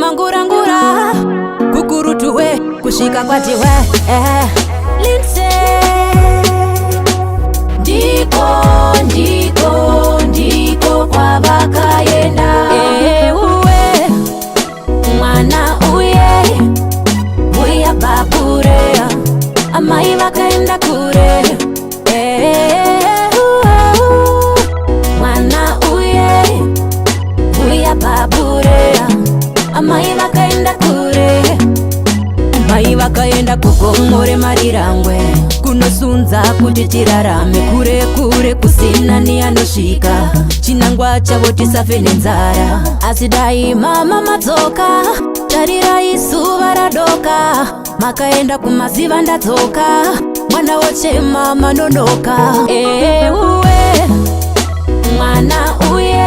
mangurangura kukurutuwe kushika kwatiwe Lindsay ndiko kwa vakayenda uwe mwana uye uya baburea amai vakaenda kure mwana uye uya baburea amai vakaenda kure mai vakaenda kugomore marirangwe kunosunza kuti tirarame kure kure kusina ni anosvika chinangwa chavo tisafe nenzara asi dai mama madzoka tarirai zuva radoka makaenda kumaziva ndadzoka mwana wochema manonoka uwe mwana uye